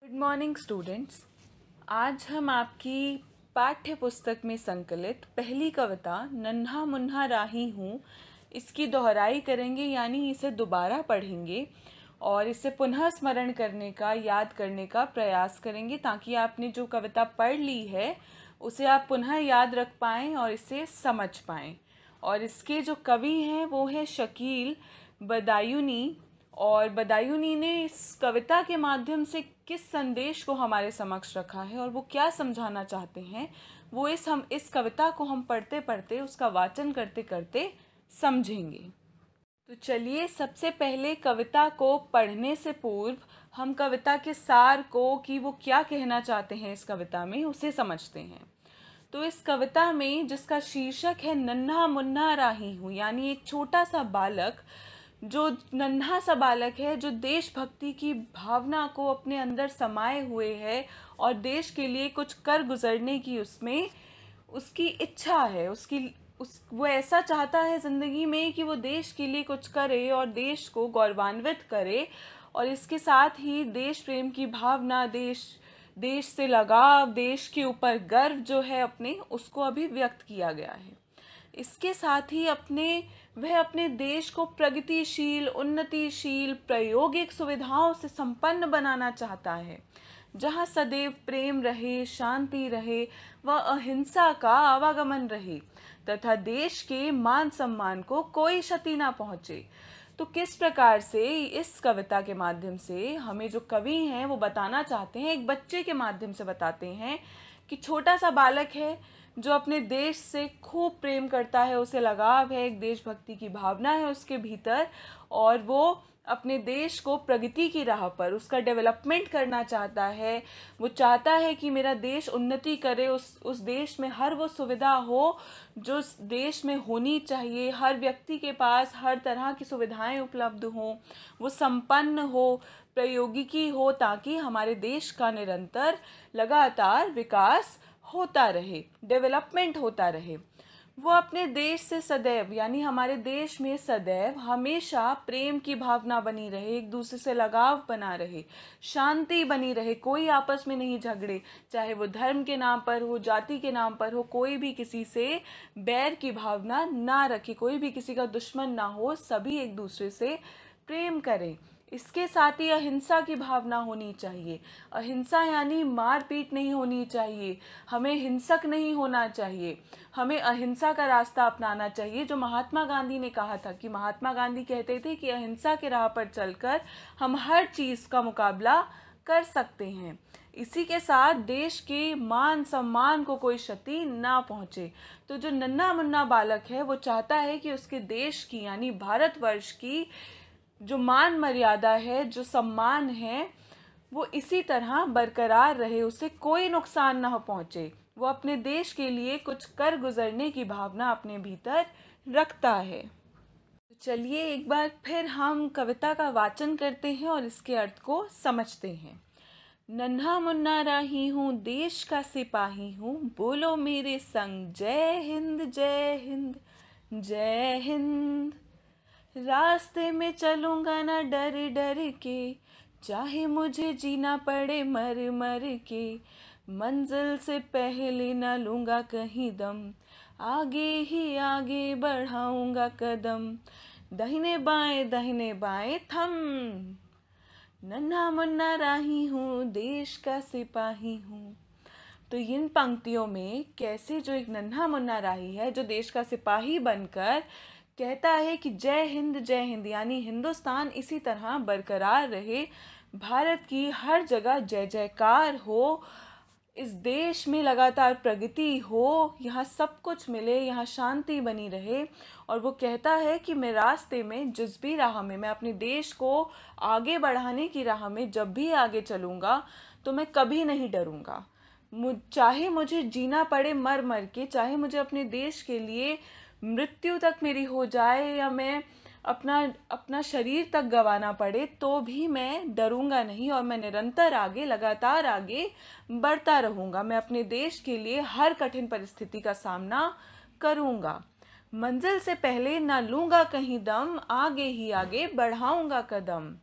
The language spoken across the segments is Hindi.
Good morning students. आज हम आपकी पाठ्य पुस्तक में संकलित पहली कविता नन्हा मुन्हा राही हूँ इसकी दोहराई करेंगे, यानी इसे दोबारा पढ़ेंगे और इसे पुनः स्मरण करने का, याद करने का प्रयास करेंगे ताकि आपने जो कविता पढ़ ली है उसे आप पुनः याद रख पाएँ और इसे समझ पाएँ। और इसके जो कवि हैं वो है शकील बदायूनी, और बदायूनी ने इस कविता के माध्यम से किस संदेश को हमारे समक्ष रखा है और वो क्या समझाना चाहते हैं, वो इस कविता को हम पढ़ते पढ़ते, उसका वाचन करते करते समझेंगे। तो चलिए, सबसे पहले कविता को पढ़ने से पूर्व हम कविता के सार को, कि वो क्या कहना चाहते हैं इस कविता में, उसे समझते हैं। तो इस कविता में, जिसका शीर्षक है नन्हा मुन्ना राही हूँ, यानी एक छोटा सा बालक, जो नन्हा सा बालक है, जो देशभक्ति की भावना को अपने अंदर समाये हुए है और देश के लिए कुछ कर गुजरने की उसमें उसकी इच्छा है। वो ऐसा चाहता है ज़िंदगी में कि वो देश के लिए कुछ करे और देश को गौरवान्वित करे, और इसके साथ ही देश प्रेम की भावना, देश से लगाव, देश के ऊपर गर्व जो है अपने, उसको अभी व्यक्त किया गया है। इसके साथ ही वह अपने देश को प्रगतिशील, उन्नतिशील, प्रायोगिक सुविधाओं से संपन्न बनाना चाहता है, जहाँ सदैव प्रेम रहे, शांति रहे व अहिंसा का आवागमन रहे तथा देश के मान सम्मान को कोई क्षति ना पहुँचे। तो किस प्रकार से इस कविता के माध्यम से हमें जो कवि हैं वो बताना चाहते हैं, एक बच्चे के माध्यम से बताते हैं कि छोटा सा बालक है जो अपने देश से खूब प्रेम करता है, उसे लगाव है, एक देशभक्ति की भावना है उसके भीतर, और वो अपने देश को प्रगति की राह पर, उसका डेवलपमेंट करना चाहता है। वो चाहता है कि मेरा देश उन्नति करे, उस देश में हर वो सुविधा हो जो देश में होनी चाहिए, हर व्यक्ति के पास हर तरह की सुविधाएं उपलब्ध हों, वो संपन्न हो, प्रौद्योगिकी हो, ताकि हमारे देश का निरंतर लगातार विकास होता रहे, डेवलपमेंट होता रहे। वो अपने देश से सदैव, यानी हमारे देश में सदैव हमेशा प्रेम की भावना बनी रहे, एक दूसरे से लगाव बना रहे, शांति बनी रहे, कोई आपस में नहीं झगड़े, चाहे वो धर्म के नाम पर हो, जाति के नाम पर हो, कोई भी किसी से बैर की भावना ना रखे, कोई भी किसी का दुश्मन ना हो, सभी एक दूसरे से प्रेम करें। इसके साथ ही अहिंसा की भावना होनी चाहिए। अहिंसा यानी मारपीट नहीं होनी चाहिए, हमें हिंसक नहीं होना चाहिए, हमें अहिंसा का रास्ता अपनाना चाहिए। जो महात्मा गांधी ने कहा था, कि महात्मा गांधी कहते थे कि अहिंसा के राह पर चलकर हम हर चीज़ का मुकाबला कर सकते हैं। इसी के साथ देश के मान सम्मान को कोई क्षति ना पहुँचे। तो जो नन्हा मुन्ना बालक है वो चाहता है कि उसके देश की, यानी भारतवर्ष की जो मान मर्यादा है, जो सम्मान है, वो इसी तरह बरकरार रहे, उसे कोई नुकसान ना पहुँचे। वो अपने देश के लिए कुछ कर गुजरने की भावना अपने भीतर रखता है। तो चलिए एक बार फिर हम कविता का वाचन करते हैं और इसके अर्थ को समझते हैं। नन्हा मुन्ना राही हूँ, देश का सिपाही हूँ, बोलो मेरे संग जय हिंद जय हिंद जय हिंद। रास्ते में चलूँगा ना डर डर के, चाहे मुझे जीना पड़े मर मर के, मंजिल से पहले ना लूँगा कहीं दम, आगे ही आगे बढ़ाऊँगा कदम, दाहिने बाएं थम। नन्हा मुन्ना राही हूँ, देश का सिपाही हूँ। तो इन पंक्तियों में कैसे जो एक नन्हा मुन्ना राही है, जो देश का सिपाही बनकर कहता है कि जय हिंद, यानी हिंदुस्तान इसी तरह बरकरार रहे, भारत की हर जगह जय जयकार हो, इस देश में लगातार प्रगति हो, यहाँ सब कुछ मिले, यहाँ शांति बनी रहे। और वो कहता है कि मैं रास्ते में, जिस भी राह में, मैं अपने देश को आगे बढ़ाने की राह में जब भी आगे चलूँगा तो मैं कभी नहीं डरूँगा। चाहे मुझे जीना पड़े मर मर के, चाहे मुझे अपने देश के लिए मृत्यु तक मेरी हो जाए, या मैं अपना शरीर तक गंवाना पड़े, तो भी मैं डरूंगा नहीं, और मैं निरंतर आगे, लगातार आगे बढ़ता रहूंगा। मैं अपने देश के लिए हर कठिन परिस्थिति का सामना करूंगा। मंजिल से पहले ना लूँगा कहीं दम, आगे ही आगे बढ़ाऊंगा कदम।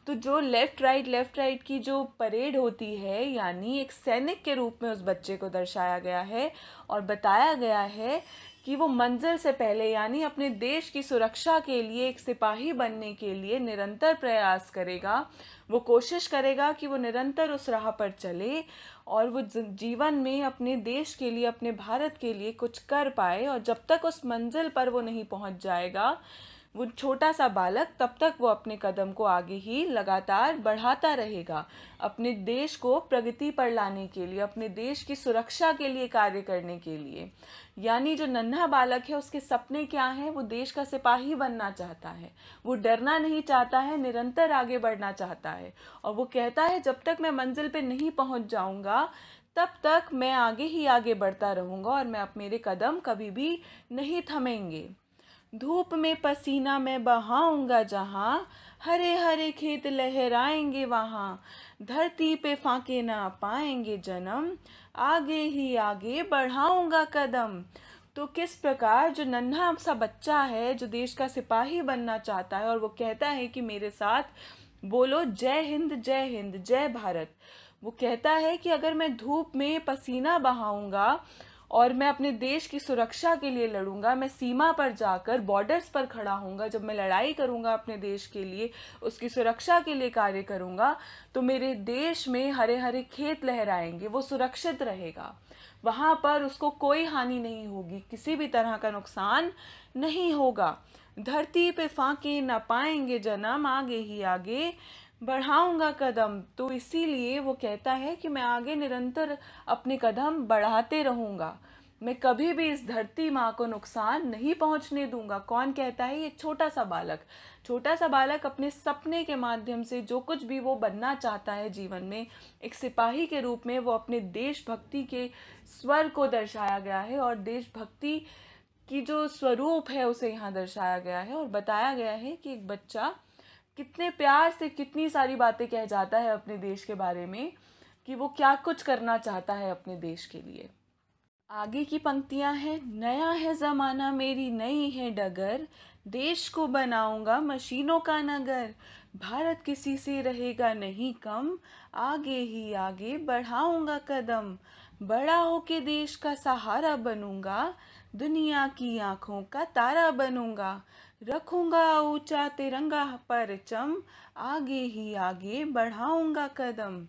तो जो लेफ़्ट राइट की जो परेड होती है, यानी एक सैनिक के रूप में उस बच्चे को दर्शाया गया है और बताया गया है कि वो मंजिल से पहले यानी अपने देश की सुरक्षा के लिए एक सिपाही बनने के लिए निरंतर प्रयास करेगा। वो कोशिश करेगा कि वो निरंतर उस राह पर चले और वो जीवन में अपने देश के लिए, अपने भारत के लिए कुछ कर पाए। और जब तक उस मंजिल पर वो नहीं पहुंच जाएगा, वो छोटा सा बालक, तब तक वो अपने कदम को आगे ही लगातार बढ़ाता रहेगा, अपने देश को प्रगति पर लाने के लिए, अपने देश की सुरक्षा के लिए कार्य करने के लिए। यानी जो नन्हा बालक है, उसके सपने क्या हैं? वो देश का सिपाही बनना चाहता है, वो डरना नहीं चाहता है, निरंतर आगे बढ़ना चाहता है। और वो कहता है जब तक मैं मंजिल पे नहीं पहुंच जाऊंगा, तब तक मैं आगे ही आगे बढ़ता रहूंगा और मेरे कदम कभी भी नहीं थमेंगे। धूप में पसीना मैं बहाऊंगा जहाँ, हरे हरे खेत लहराएंगे वहाँ, धरती पे फाके ना पाएंगे जन्म, आगे ही आगे बढ़ाऊंगा कदम। तो किस प्रकार जो नन्हा सा बच्चा है, जो देश का सिपाही बनना चाहता है, और वो कहता है कि मेरे साथ बोलो जय हिंद जय हिंद जय भारत। वो कहता है कि अगर मैं धूप में पसीना बहाऊंगा और मैं अपने देश की सुरक्षा के लिए लड़ूंगा, मैं सीमा पर जाकर बॉर्डर्स पर खड़ा होऊंगा, जब मैं लड़ाई करूंगा अपने देश के लिए, उसकी सुरक्षा के लिए कार्य करूंगा, तो मेरे देश में हरे हरे खेत लहराएंगे, वो सुरक्षित रहेगा, वहाँ पर उसको कोई हानि नहीं होगी, किसी भी तरह का नुकसान नहीं होगा। धरती पे फाके न पाएंगे जन्म, आगे ही आगे बढ़ाऊंगा कदम। तो इसीलिए वो कहता है कि मैं आगे निरंतर अपने कदम बढ़ाते रहूंगा, मैं कभी भी इस धरती माँ को नुकसान नहीं पहुंचने दूंगा। कौन कहता है? ये छोटा सा बालक अपने सपने के माध्यम से जो कुछ भी वो बनना चाहता है जीवन में, एक सिपाही के रूप में, वो अपने देशभक्ति के स्वर को दर्शाया गया है और देशभक्ति की जो स्वरूप है उसे यहाँ दर्शाया गया है और बताया गया है कि एक बच्चा कितने प्यार से कितनी सारी बातें कह जाता है अपने देश के बारे में, कि वो क्या कुछ करना चाहता है अपने देश के लिए। आगे की पंक्तियां हैं, नया है ज़माना मेरी नई है डगर, देश को बनाऊंगा मशीनों का नगर, भारत किसी से रहेगा नहीं कम, आगे ही आगे बढ़ाऊंगा कदम, बड़ा होके देश का सहारा बनूंगा, दुनिया की आंखों का तारा बनूंगा, रखूंगा ऊंचा तिरंगा परचम, आगे ही आगे बढ़ाऊंगा कदम।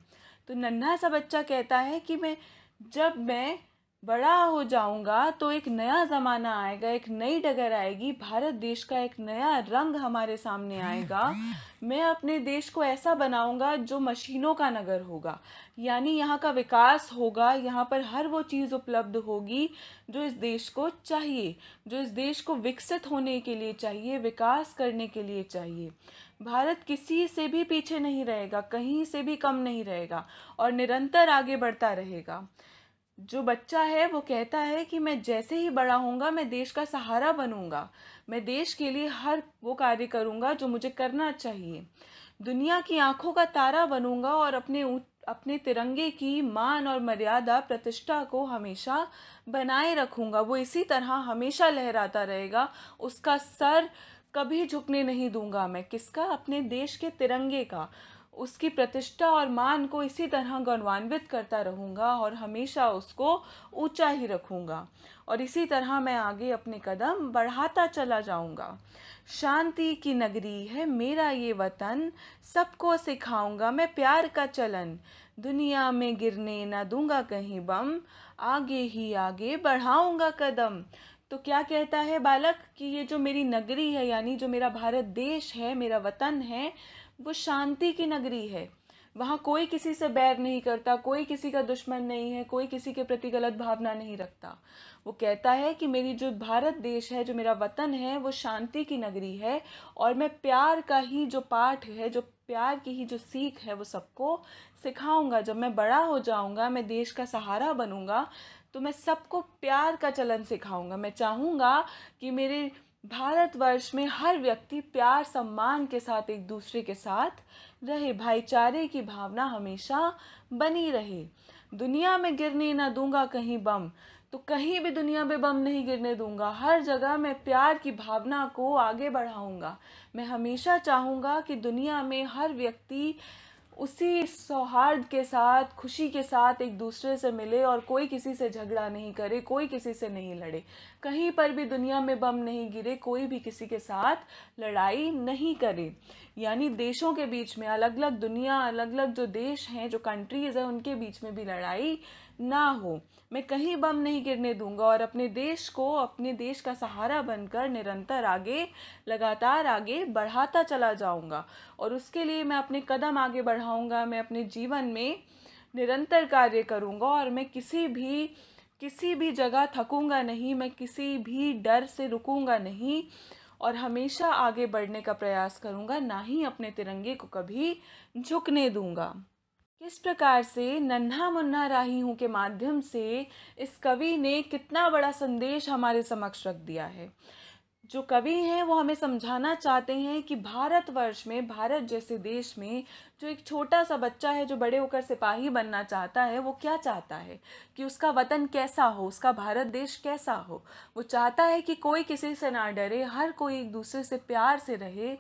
तो नन्हा सा बच्चा कहता है कि जब मैं बड़ा हो जाऊंगा तो एक नया ज़माना आएगा, एक नई डगर आएगी, भारत देश का एक नया रंग हमारे सामने आएगा। मैं अपने देश को ऐसा बनाऊंगा जो मशीनों का नगर होगा, यानी यहाँ का विकास होगा, यहाँ पर हर वो चीज़ उपलब्ध होगी जो इस देश को चाहिए, जो इस देश को विकसित होने के लिए चाहिए, विकास करने के लिए चाहिए। भारत किसी से भी पीछे नहीं रहेगा, कहीं से भी कम नहीं रहेगा और निरंतर आगे बढ़ता रहेगा। जो बच्चा है वो कहता है कि मैं जैसे ही बड़ा होऊंगा मैं देश का सहारा बनूंगा, मैं देश के लिए हर वो कार्य करूंगा जो मुझे करना चाहिए, दुनिया की आंखों का तारा बनूंगा और अपने तिरंगे की मान और मर्यादा प्रतिष्ठा को हमेशा बनाए रखूंगा। वो इसी तरह हमेशा लहराता रहेगा, उसका सर कभी झुकने नहीं दूंगा मैं। किसका? अपने देश के तिरंगे का। उसकी प्रतिष्ठा और मान को इसी तरह गौरवान्वित करता रहूँगा और हमेशा उसको ऊंचा ही रखूँगा और इसी तरह मैं आगे अपने कदम बढ़ाता चला जाऊँगा। शांति की नगरी है मेरा ये वतन, सबको सिखाऊंगा मैं प्यार का चलन, दुनिया में गिरने ना दूंगा कहीं बम, आगे ही आगे बढ़ाऊंगा कदम। तो क्या कहता है बालक कि ये जो मेरी नगरी है, यानी जो मेरा भारत देश है, मेरा वतन है, वो शांति की नगरी है। वहाँ कोई किसी से बैर नहीं करता, कोई किसी का दुश्मन नहीं है, कोई किसी के प्रति गलत भावना नहीं रखता। वो कहता है कि मेरी जो भारत देश है, जो मेरा वतन है, वो शांति की नगरी है और मैं प्यार का ही जो पाठ है, जो प्यार की ही जो सीख है, वो सबको सिखाऊंगा। जब मैं बड़ा हो जाऊंगा, मैं देश का सहारा बनूंगा, तो मैं सबको प्यार का चलन सिखाऊंगा। मैं चाहूँगा कि मेरे भारतवर्ष में हर व्यक्ति प्यार सम्मान के साथ एक दूसरे के साथ रहे, भाईचारे की भावना हमेशा बनी रहे। दुनिया में गिरने न दूंगा कहीं बम, तो कहीं भी दुनिया में बम नहीं गिरने दूंगा। हर जगह मैं प्यार की भावना को आगे बढ़ाऊंगा। मैं हमेशा चाहूँगा कि दुनिया में हर व्यक्ति उसी सौहार्द के साथ, खुशी के साथ एक दूसरे से मिले और कोई किसी से झगड़ा नहीं करे, कोई किसी से नहीं लड़े। कहीं पर भी दुनिया में बम नहीं गिरे, कोई भी किसी के साथ लड़ाई नहीं करे। यानी देशों के बीच में अलग अलग दुनिया, अलग अलग जो देश हैं, जो कंट्रीज़ हैं, उनके बीच में भी लड़ाई ना हो। मैं कहीं बम नहीं गिरने दूंगा और अपने देश को, अपने देश का सहारा बनकर निरंतर आगे, लगातार आगे बढ़ाता चला जाऊंगा। और उसके लिए मैं अपने कदम आगे बढ़ाऊंगा। मैं अपने जीवन में निरंतर कार्य करूंगा और मैं किसी भी जगह थकूंगा नहीं, मैं किसी भी डर से रुकूंगा नहीं और हमेशा आगे बढ़ने का प्रयास करूंगा, ना ही अपने तिरंगे को कभी झुकने दूंगा। किस प्रकार से नन्हा मुन्ना राही हूँ के माध्यम से इस कवि ने कितना बड़ा संदेश हमारे समक्ष रख दिया है। जो कवि हैं वो हमें समझाना चाहते हैं कि भारतवर्ष में, भारत जैसे देश में, जो एक छोटा सा बच्चा है जो बड़े होकर सिपाही बनना चाहता है, वो क्या चाहता है कि उसका वतन कैसा हो, उसका भारत देश कैसा हो। वो चाहता है कि कोई किसी से ना डरे, हर कोई एक दूसरे से प्यार से रहे,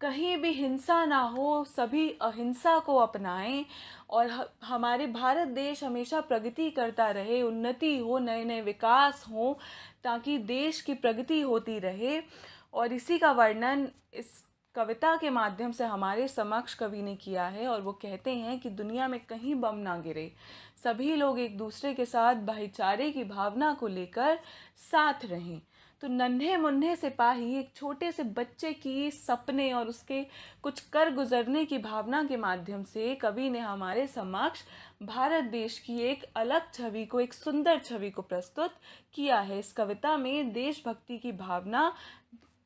कहीं भी हिंसा ना हो, सभी अहिंसा को अपनाएं और हमारे भारत देश हमेशा प्रगति करता रहे, उन्नति हो, नए नए विकास हो, ताकि देश की प्रगति होती रहे। और इसी का वर्णन इस कविता के माध्यम से हमारे समक्ष कवि ने किया है। और वो कहते हैं कि दुनिया में कहीं बम ना गिरे, सभी लोग एक दूसरे के साथ भाईचारे की भावना को लेकर साथ रहें। तो नन्हे मुन्ने सिपाही, एक छोटे से बच्चे की सपने और उसके कुछ कर गुजरने की भावना के माध्यम से कवि ने हमारे समक्ष भारत देश की एक अलग छवि को, एक सुंदर छवि को प्रस्तुत किया है। इस कविता में देशभक्ति की भावना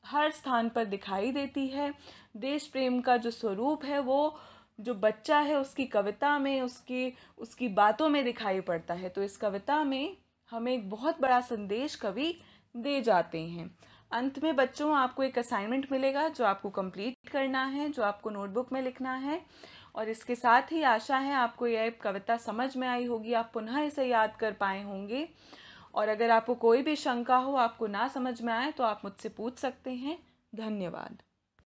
हर स्थान पर दिखाई देती है। देश प्रेम का जो स्वरूप है वो जो बच्चा है उसकी कविता में, उसकी बातों में दिखाई पड़ता है। तो इस कविता में हमें एक बहुत बड़ा संदेश कवि दे जाते हैं। अंत में बच्चों, आपको एक असाइनमेंट मिलेगा जो आपको कंप्लीट करना है, जो आपको नोटबुक में लिखना है। और इसके साथ ही आशा है आपको यह कविता समझ में आई होगी, आप पुनः इसे याद कर पाए होंगे। और अगर आपको कोई भी शंका हो, आपको ना समझ में आए, तो आप मुझसे पूछ सकते हैं। धन्यवाद।